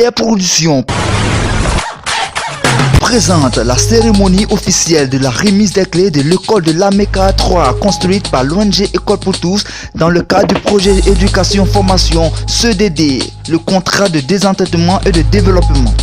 Meilleure Production présente la cérémonie officielle de la remise des clés de l'école de l'AMECA 3 construite par l'ONG École pour tous dans le cadre du projet éducation formation CEDD, le contrat de désendettement et de développement.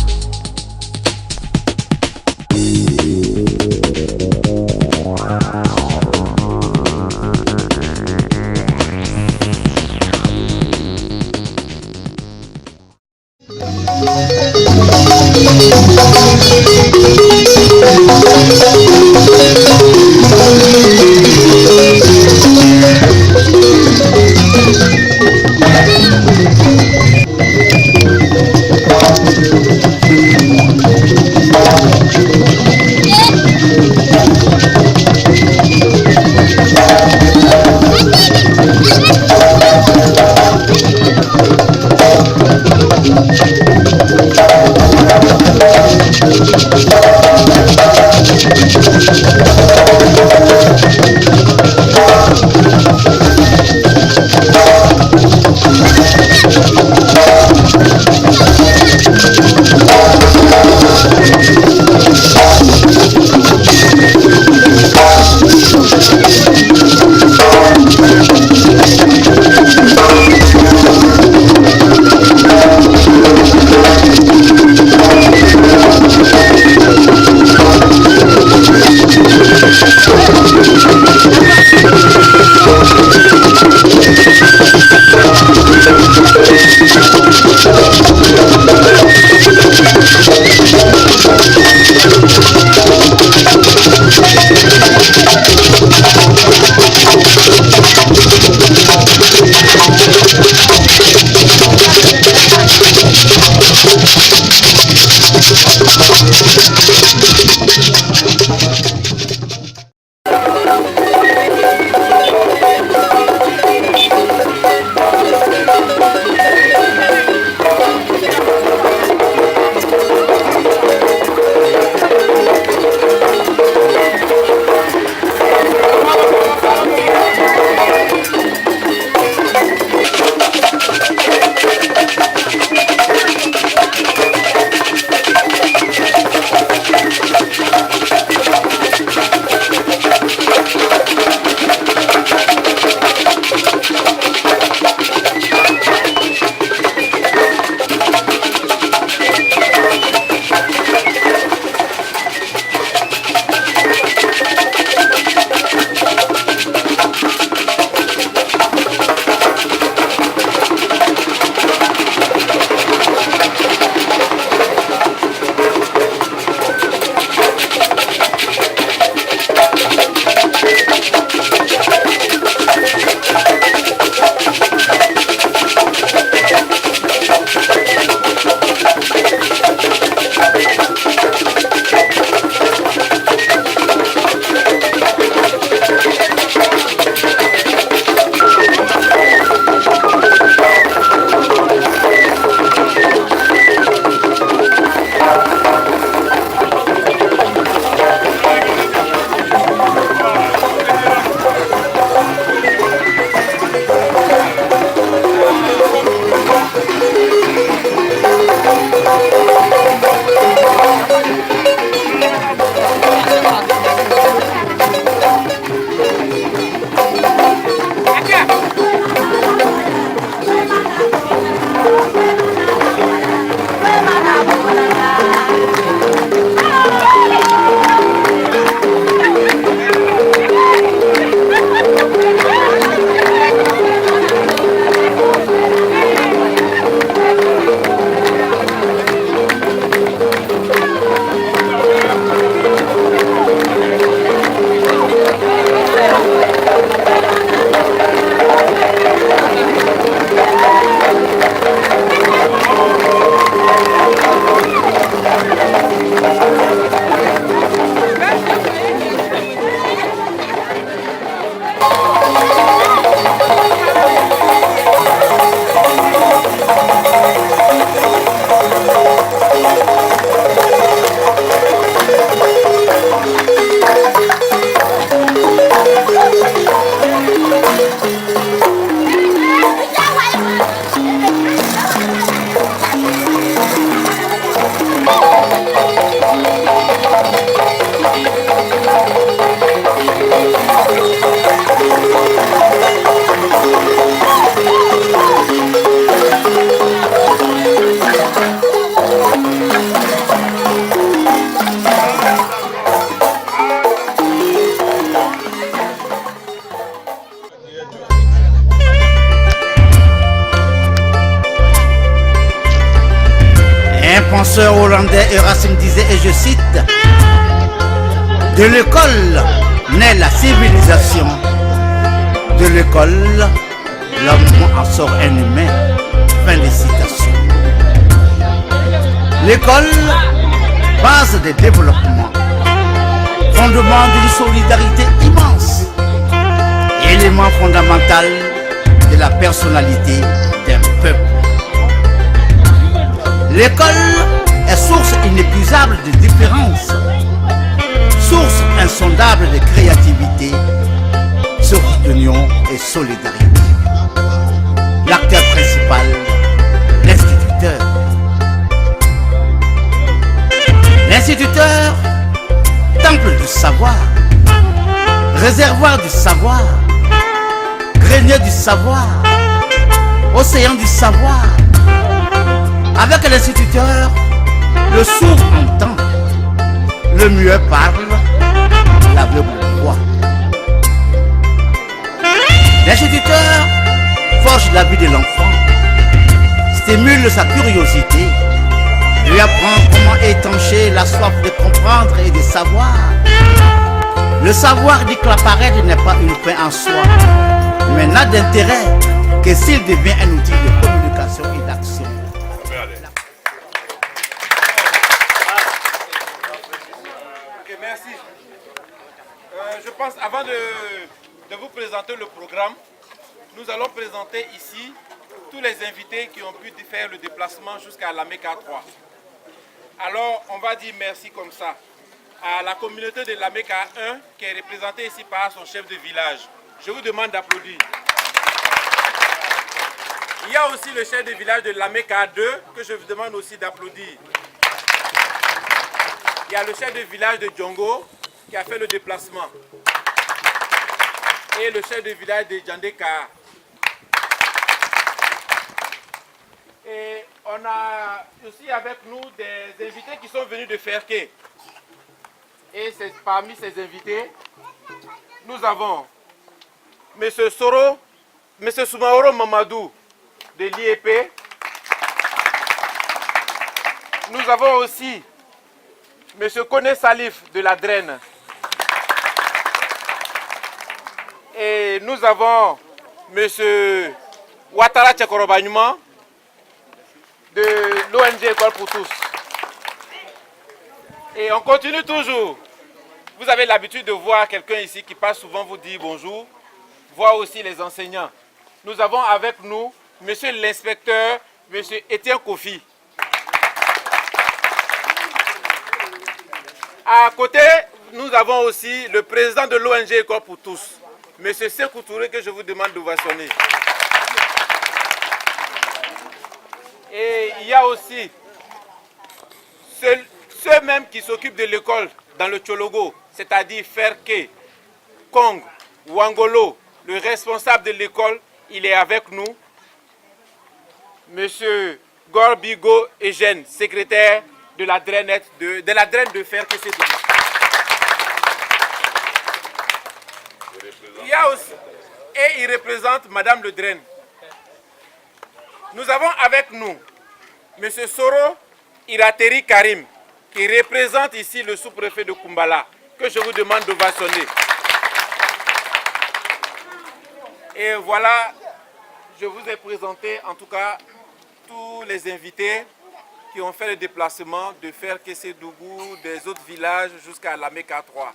penseur hollandais Erasme disait, et je cite, « De l'école naît la civilisation. De l'école, l'homme en sort un humain. » Fin de citation. L'école, base des développements, fondement d'une solidarité immense, élément fondamental de la personnalité d'un peuple. L'école est source inépuisable de différences, source insondable de créativité, source d'union et solidarité. L'acteur principal, l'instituteur. L'instituteur, temple du savoir, réservoir du savoir, grenier du savoir, océan du savoir. Avec l'instituteur, le sourd entend, le muet parle, l'aveugle voit. L'instituteur forge la vie de l'enfant, stimule sa curiosité, lui apprend comment étancher la soif de comprendre et de savoir. Le savoir dit que la paresse n'est pas une fin en soi, mais n'a d'intérêt que s'il devient un outil de communication et d'action. Ok, merci. Je pense, avant de vous présenter le programme, nous allons présenter ici tous les invités qui ont pu faire le déplacement jusqu'à la MECA 3. Alors, on va dire merci comme ça à la communauté de la MECA 1 qui est représentée ici par son chef de village. Je vous demande d'applaudir. Il y a aussi le chef de village de la MECA 2 que je vous demande aussi d'applaudir. Il y a le chef de village de Djongo qui a fait le déplacement. Et le chef de village de Djandeka. Et on a aussi avec nous des invités qui sont venus de Ferké. Et parmi ces invités, nous avons M. Soro, M. Soumaoro Mamadou de l'IEP. Nous avons aussi M. Kone Salif de la Draine. Et nous avons M. Ouattara Tchekorobanyuma de l'ONG École pour tous. Et on continue toujours. Vous avez l'habitude de voir quelqu'un ici qui passe souvent vous dire bonjour, voir aussi les enseignants. Nous avons avec nous Monsieur l'inspecteur, Monsieur Étienne Kofi. À côté, nous avons aussi le président de l'ONG École pour tous, Monsieur Sékou Touré, que je vous demande d'ovationner. Et il y a aussi ceux-mêmes qui s'occupent de l'école dans le Tchologo, c'est-à-dire Ferké, Kong, Wangolo, le responsable de l'école, il est avec nous. Monsieur Gorbigo Eugène, secrétaire de la draine de Ferké. Il y a aussi, et il représente Madame Le Draine. Nous avons avec nous M. Soro Irateri Karim, qui représente ici le sous-préfet de Kumbala, que je vous demande d'ovationner. Et voilà, je vous ai présenté en tout cas tous les invités qui ont fait le déplacement de faire Kessédougou, des autres villages jusqu'à la MECA 3.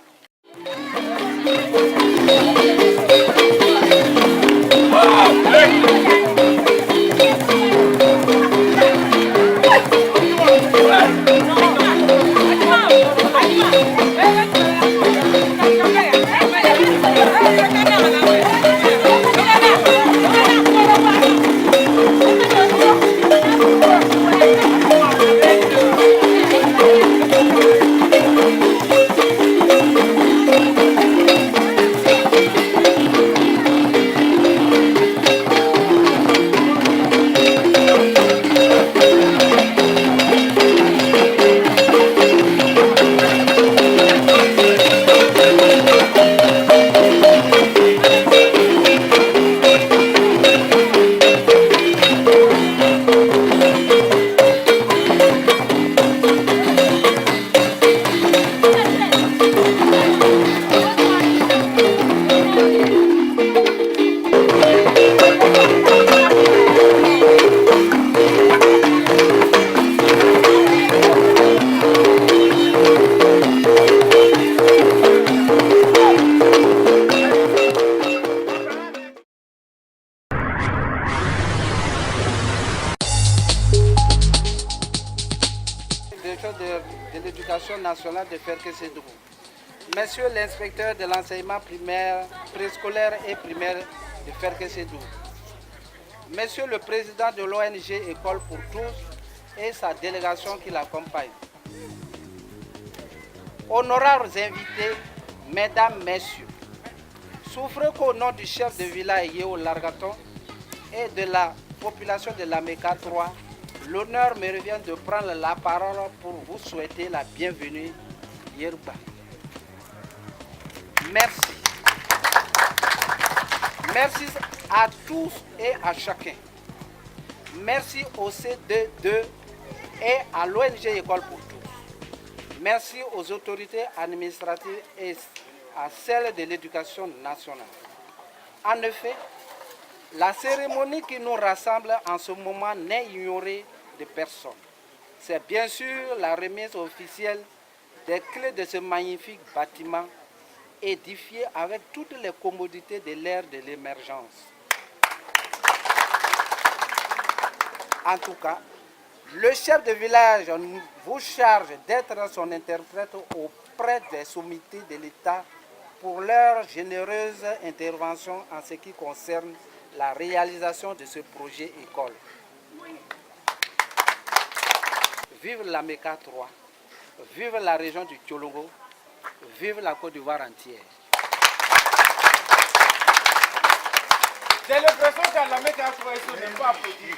l'inspecteur de l'éducation nationale de Ferkessédougou, Monsieur l'inspecteur de l'enseignement primaire, préscolaire et primaire de Ferkessédougou, Monsieur le président de l'ONG École pour tous et sa délégation qui l'accompagne, honorables invités, mesdames, messieurs, souffrez qu'au nom du chef de village Yéo Largaton et de la population de la MECA 3, l'honneur me revient de prendre la parole pour vous souhaiter la bienvenue Yerba. Merci. Merci à tous et à chacun. Merci au C2 et à l'ONG École pour tous. Merci aux autorités administratives et à celles de l'éducation nationale. En effet, la cérémonie qui nous rassemble en ce moment n'est ignorée de personne. C'est bien sûr la remise officielle des clés de ce magnifique bâtiment édifié avec toutes les commodités de l'ère de l'émergence. En tout cas, le chef de village vous charge d'être son interprète auprès des sommités de l'État pour leur généreuse intervention en ce qui concerne la réalisation de ce projet école. Vive la MECA 3, vive la région du Tcholongo, vive la Côte d'Ivoire entière. J'ai l'impression qu'à la MECA 3, ils ne sont pas applaudis.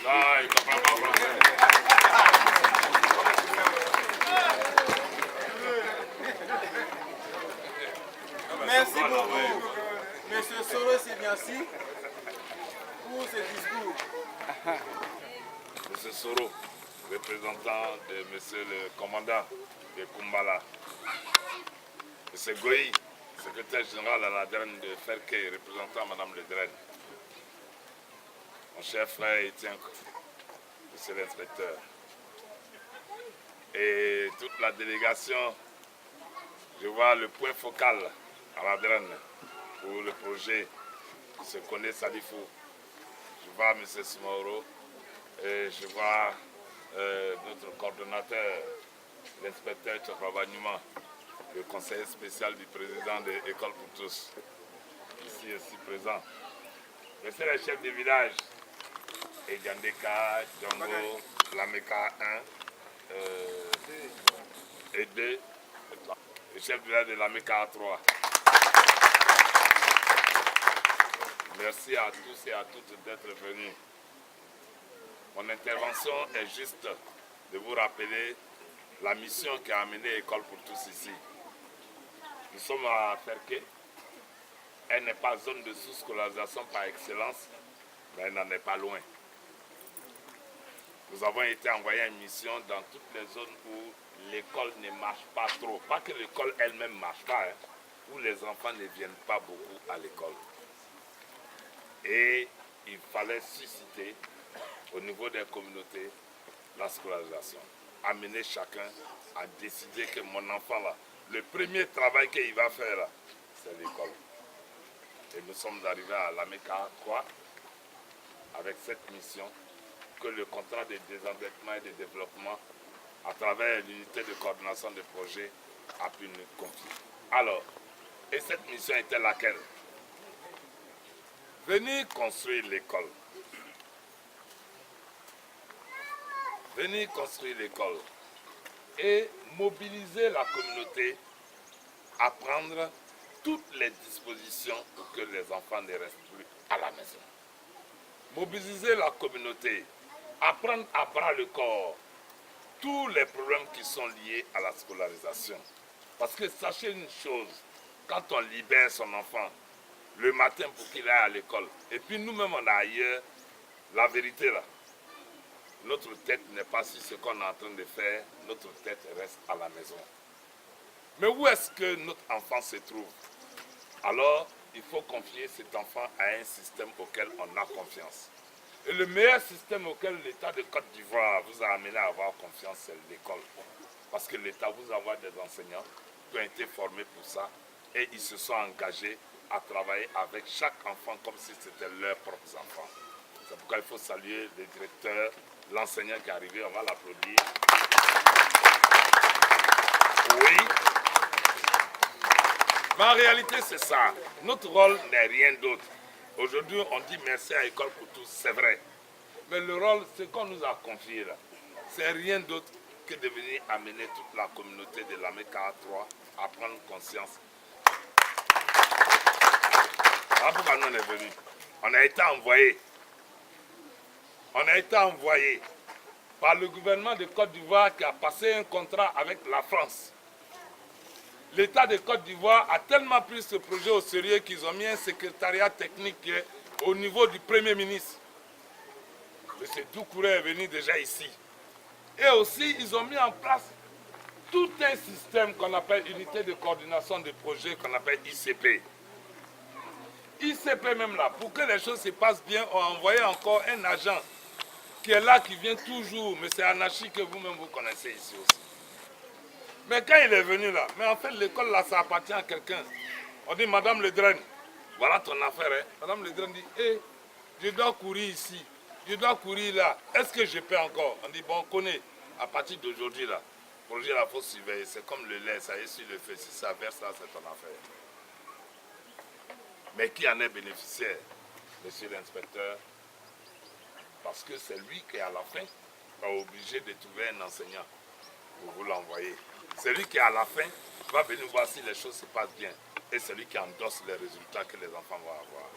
Merci beaucoup, M. Soro Signassi, pour ce discours. M. Soro, représentant de M. le commandant de Kumbala. M. Goyi, secrétaire général à la DREN de Ferke, représentant Mme le DREN. Mon cher frère Etienne, M. l'inspecteur. Et toute la délégation, je vois le point focal à la DREN pour le projet se connaît Salifou. Je vois M. Simoro et je vois notre coordonnateur, l'inspecteur Tchakraba Numa, le conseiller spécial du président de l'École pour tous, ici aussi présent. Monsieur le chef de village, Edjandeka, Django, Lameka 1 et 2, le chef de village de Lameka 3. Merci à tous et à toutes d'être venus. Mon intervention est juste de vous rappeler la mission qui a amené École pour tous ici. Nous sommes à Ferke. Elle n'est pas zone de sous-scolarisation par excellence, mais elle n'en est pas loin. Nous avons été envoyés en mission dans toutes les zones où l'école ne marche pas trop. Pas que l'école elle-même ne marche pas, où les enfants ne viennent pas beaucoup à l'école. Et il fallait susciter au niveau des communautés la scolarisation. Amener chacun à décider que mon enfant là, le premier travail qu'il va faire là, c'est l'école. Et nous sommes arrivés à la MECA 3 avec cette mission que le contrat de désendettement et de développement à travers l'unité de coordination des projets a pu nous confier. Alors, et cette mission était laquelle? Venir construire l'école. Venir construire l'école et mobiliser la communauté à prendre toutes les dispositions pour que les enfants ne restent plus à la maison. Mobiliser la communauté à prendre à bras le corps tous les problèmes qui sont liés à la scolarisation. Parce que sachez une chose, quand on libère son enfant le matin pour qu'il aille à l'école, et puis nous-mêmes on a ailleurs, la vérité là, notre tête n'est pas sur ce qu'on est en train de faire, notre tête reste à la maison. Mais où est-ce que notre enfant se trouve? Alors, il faut confier cet enfant à un système auquel on a confiance. Et le meilleur système auquel l'État de Côte d'Ivoire vous a amené à avoir confiance, c'est l'école. Parce que l'État vous envoie des enseignants qui ont été formés pour ça et ils se sont engagés à travailler avec chaque enfant comme si c'était leurs propres enfants. C'est pourquoi il faut saluer les directeurs, l'enseignant qui est arrivé, on va l'applaudir. Oui. Mais en réalité, c'est ça. Notre rôle n'est rien d'autre. Aujourd'hui, on dit merci à École pour tous, c'est vrai. Mais le rôle, ce qu'on nous a confié là, c'est rien d'autre que de venir amener toute la communauté de l'AMECA 3 à prendre conscience. Voilà pourquoi nous on est venus. On a été envoyés. On a été envoyés par le gouvernement de Côte d'Ivoire qui a passé un contrat avec la France. L'État de Côte d'Ivoire a tellement pris ce projet au sérieux qu'ils ont mis un secrétariat technique au niveau du Premier ministre. M. Doucouré est venu déjà ici. Et aussi, ils ont mis en place tout un système qu'on appelle Unité de coordination de projets, qu'on appelle ICP. ICP même là, pour que les choses se passent bien, on a envoyé encore un agent qui est là, qui vient toujours, mais c'est Anachi que vous-même vous connaissez ici aussi. Mais quand il est venu là, mais en fait l'école là, ça appartient à quelqu'un. On dit, Madame Ledren, voilà ton affaire. Hein. Madame Ledren dit, hé, je dois courir ici, je dois courir là, est-ce que je peux encore? On dit, bon, on connaît, à partir d'aujourd'hui là, le projet là, il faut surveiller, c'est comme le lait, ça y est sur le feu, si ça verse là, c'est ton affaire. Mais qui en est bénéficiaire? Monsieur l'inspecteur, parce que c'est lui qui à la fin est obligé de trouver un enseignant pour vous l'envoyer. C'est lui qui à la fin va venir voir si les choses se passent bien. Et c'est lui qui endosse les résultats que les enfants vont avoir.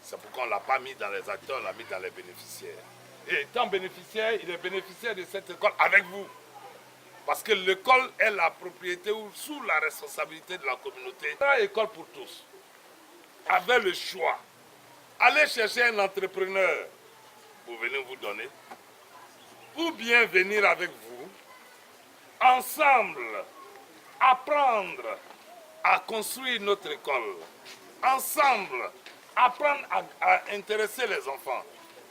C'est pourquoi on ne l'a pas mis dans les acteurs, on l'a mis dans les bénéficiaires. Et étant bénéficiaire, il est bénéficiaire de cette école avec vous. Parce que l'école est la propriété ou sous la responsabilité de la communauté. La école pour tous. Avec le choix. Allez chercher un entrepreneur pour venir vous donner. Ou bien venir avec vous. Ensemble, apprendre à construire notre école. Ensemble, apprendre à intéresser les enfants.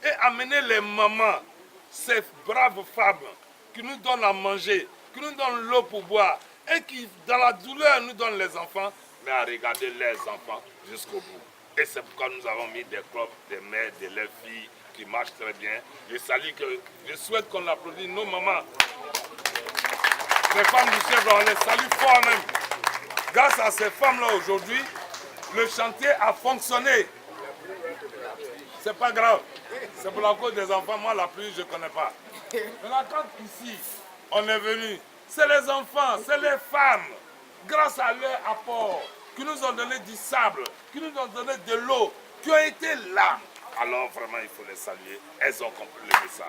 Et amener les mamans, ces braves femmes qui nous donnent à manger, qui nous donnent l'eau pour boire et qui, dans la douleur, nous donnent les enfants, mais à regarder les enfants jusqu'au bout. Et c'est pourquoi nous avons mis des clubs, des mères, des filles qui marchent très bien. Je souhaite qu'on applaudisse nos mamans. Les femmes du chef, on les salue fort même. Grâce à ces femmes-là aujourd'hui, le chantier a fonctionné. C'est pas grave. C'est pour la cause des enfants. Moi, la pluie, je ne connais pas. Maintenant, quand ici, on est venu, c'est les enfants, c'est les femmes, grâce à leur apport, qui nous ont donné du sable, qui nous ont donné de l'eau, qui ont été là. Alors, vraiment, il faut les saluer. Elles ont compris le message.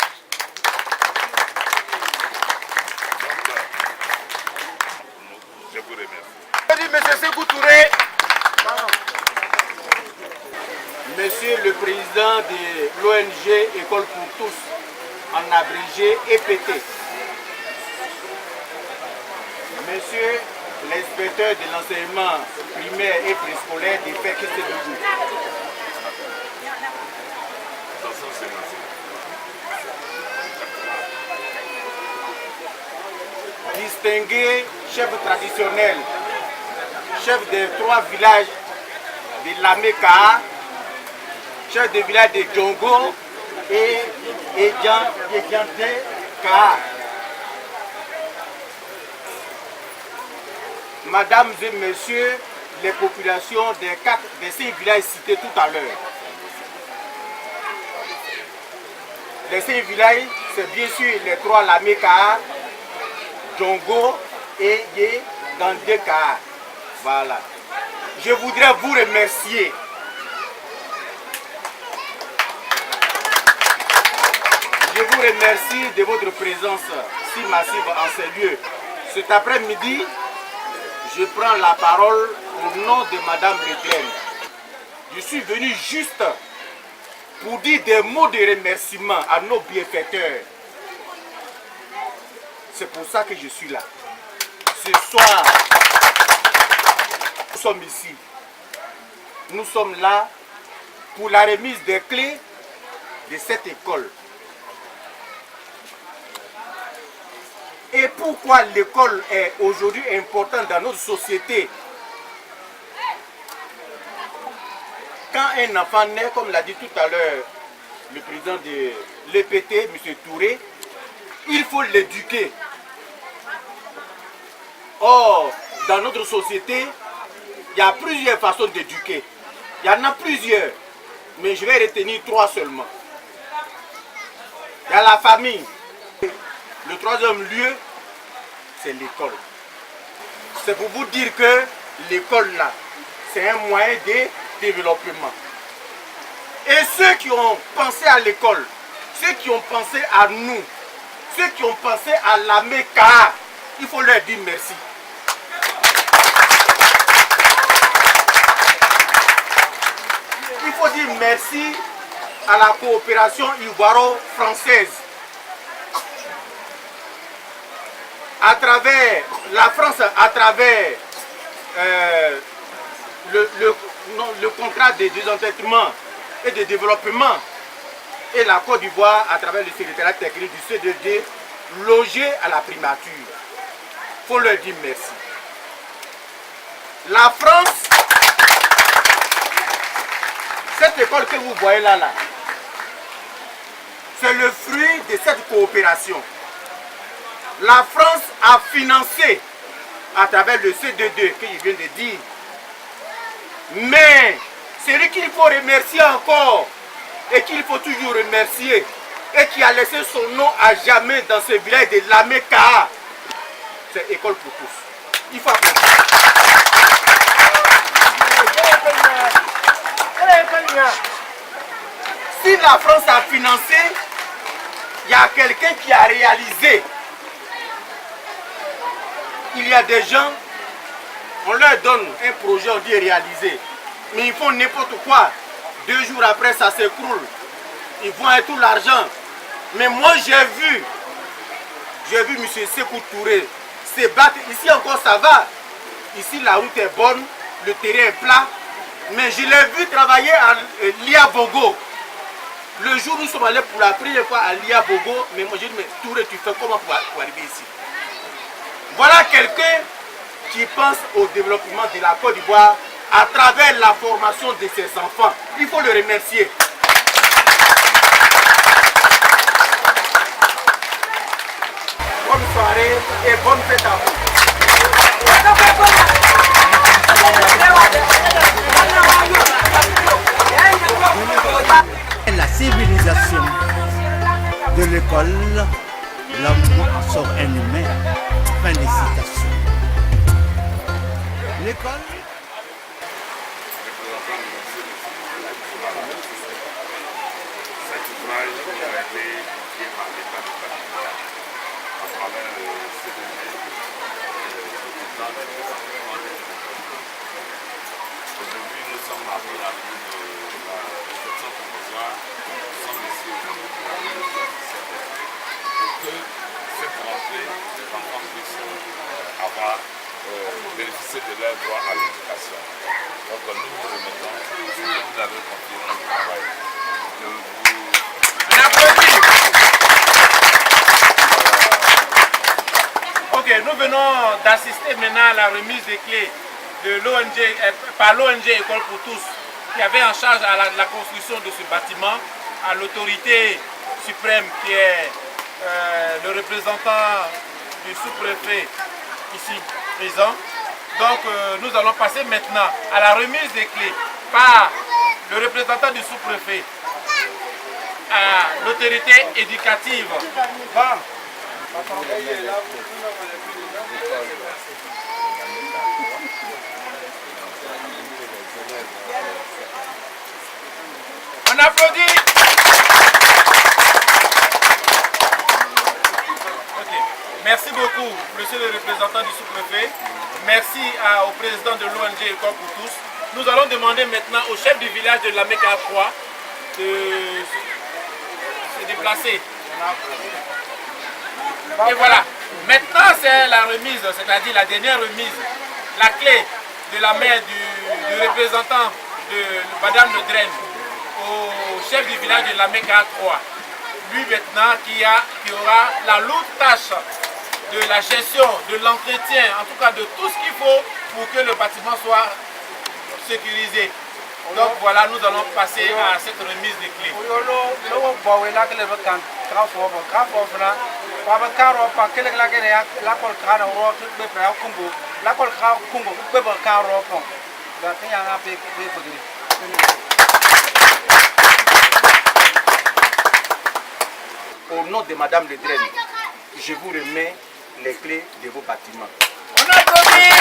Je vous remercie. Monsieur Sékou Touré, Monsieur le Président de l'ONG École pour tous, en abrégé EPT, Monsieur l'inspecteur de l'enseignement primaire et préscolaire des Fekis de Dougou, distingué chef traditionnel, chef des 3 villages de l'Ameka, chef de village de Djongo et Djante Ka. Mesdames et messieurs, les populations des 5 villages cités tout à l'heure. Les 5 villages, c'est bien sûr les 3 Lameka, Djongo et Yé-Gandeka. Voilà. Je voudrais vous remercier. Je vous remercie de votre présence si massive en ces lieux. Cet après-midi, je prends la parole au nom de Madame Ledren. Je suis venu juste pour dire des mots de remerciement à nos bienfaiteurs. C'est pour ça que je suis là. Ce soir, nous sommes ici. Nous sommes là pour la remise des clés de cette école. Et pourquoi l'école est aujourd'hui importante dans notre société? Quand un enfant naît, comme l'a dit tout à l'heure le président de l'EPT, M. Touré, il faut l'éduquer. Or, dans notre société, il y a plusieurs façons d'éduquer. Il y en a plusieurs, mais je vais retenir 3 seulement. Il y a la famille. Le 3e lieu, c'est l'école. C'est pour vous dire que l'école là, c'est un moyen de développement. Et ceux qui ont pensé à l'école, ceux qui ont pensé à nous, ceux qui ont pensé à la MECA, il faut leur dire merci. Il faut dire merci à la coopération ivoiro-française. À travers la France, à travers le contrat de désendettement et de développement, et la Côte d'Ivoire à travers le secrétariat technique du CDD, logé à la primature. Il faut leur dire merci. La France, cette école que vous voyez là, c'est le fruit de cette coopération. La France a financé à travers le CDD que je viens de dire. Mais celui qu'il faut remercier encore et qu'il faut toujours remercier et qui a laissé son nom à jamais dans ce village de Lameka, c'est École pour tous. Il faut applaudir. Si la France a financé, il y a quelqu'un qui a réalisé. Il y a des gens, on leur donne un projet, on dit réaliser. Mais ils font n'importe quoi. 2 jours après, ça s'écroule. Ils vont avec tout l'argent. Mais moi, j'ai vu M. Sékou Touré se battre. Ici encore, ça va. Ici, la route est bonne, le terrain est plat. Mais je l'ai vu travailler à Liabogo. Le jour où nous sommes allés pour la première fois à Liabogo, mais moi, j'ai dit, mais Touré, tu fais comment pour arriver ici? Voilà quelqu'un qui pense au développement de la Côte d'Ivoire à travers la formation de ses enfants. Il faut le remercier. Bonne soirée et bonne fête à vous. La civilisation de l'école, l'homme sort un humain. Fin de citation. L'école. Cet ouvrage a été confié par l'État du Canada à travers le CDD. Aujourd'hui, nous sommes arrivés à la ville de la réception provisoire. Nous sommes ici aujourd'hui pour que cette rentrée, les enfants puissent avoir bénéficier de leur droit à l'éducation. Donc nous vous remettons ce que vous avez confié dans le travail. Ok, nous venons d'assister maintenant à la remise des clés de l'ONG, par l'ONG École pour tous, qui avait en charge à la construction de ce bâtiment, à l'autorité suprême qui est le représentant du sous-préfet ici présent. Donc nous allons passer maintenant à la remise des clés par le représentant du sous-préfet à l'autorité éducative. On applaudit. Ok. Merci beaucoup, monsieur le représentant du sous-préfet. Merci au président de l'ONG École pour tous. Nous allons demander maintenant au chef du village de Lameka 3 de se déplacer. Et voilà. Maintenant, c'est la remise, c'est-à-dire la dernière remise, la clé de la main du représentant de Madame Le Drain au chef du village de Lameka 3. Lui maintenant qui aura la lourde tâche de la gestion, de l'entretien, en tout cas de tout ce qu'il faut pour que le bâtiment soit sécurisé. Donc voilà, nous allons passer à cette remise des clés. Au nom de Madame Le Draine, je vous remets les clés de vos bâtiments. On applaudit.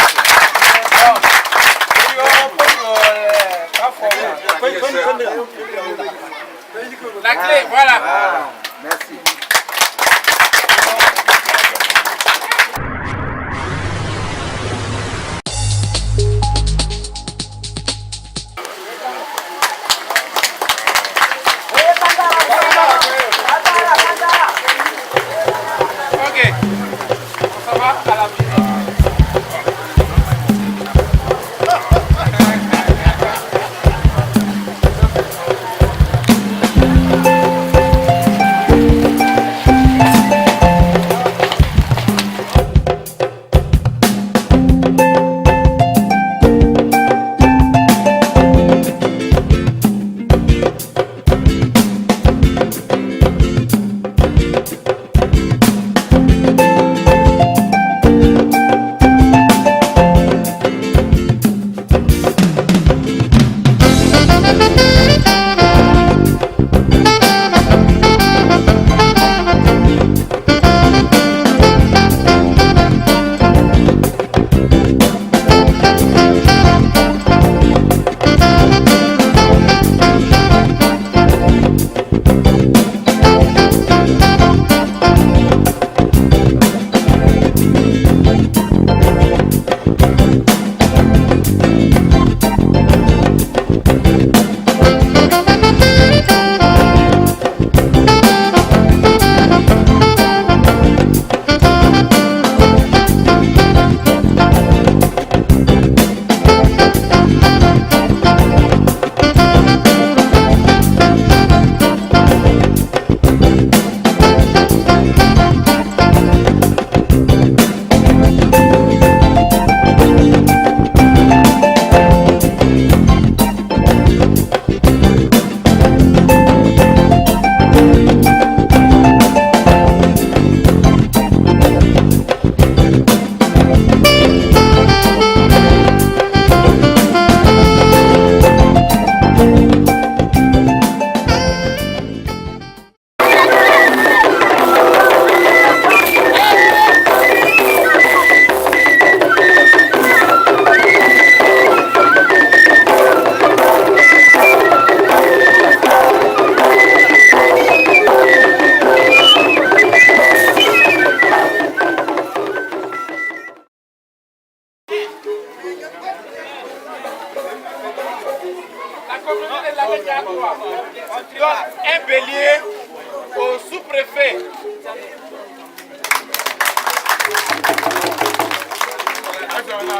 La clé, voilà. Merci. Ok. Ça va à la vie. Un bélier au sous-préfet.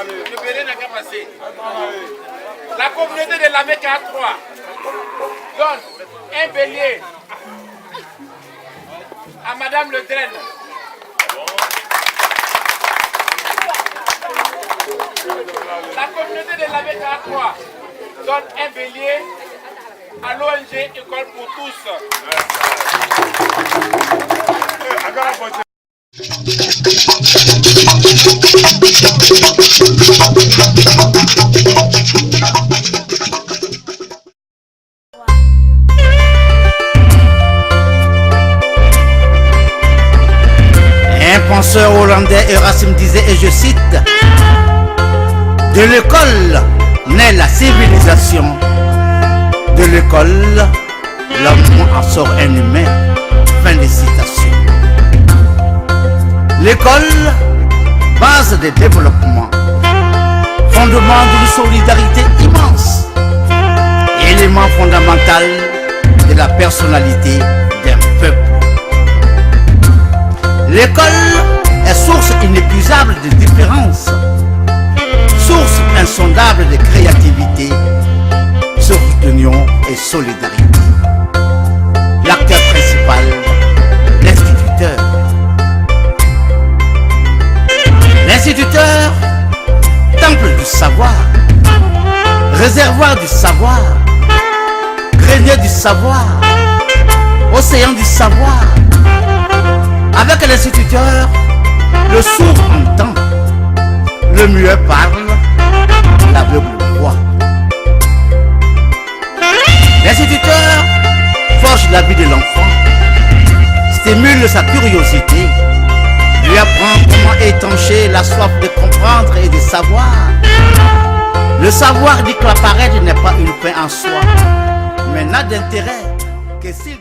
Le bélier n'a qu'à passer. La communauté de la Mecca 3 donne un bélier à Madame Le Draine. La communauté de la Mecca 3 donne un bélier à l'ONG École pour tous. Un penseur hollandais Erasme disait, et je cite, « De l'école naît la civilisation. De l'école, l'homme en sort un humain. » Fin de citation. L'école, base de développement, fondement d'une solidarité immense, élément fondamental de la personnalité d'un peuple. L'école est source inépuisable de différences, source insondable de créativité, source d'union et solidarité. L'acteur principal, l'instituteur. L'instituteur, temple du savoir, réservoir du savoir, grenier du savoir, océan du savoir, l'instituteur, le sourd entend, le muet parle, l'aveugle voit. L'instituteur forge la vie de l'enfant, stimule sa curiosité, lui apprend comment étancher la soif de comprendre et de savoir. Le savoir dit que la paresse n'est pas une fin en soi, mais n'a d'intérêt que s'il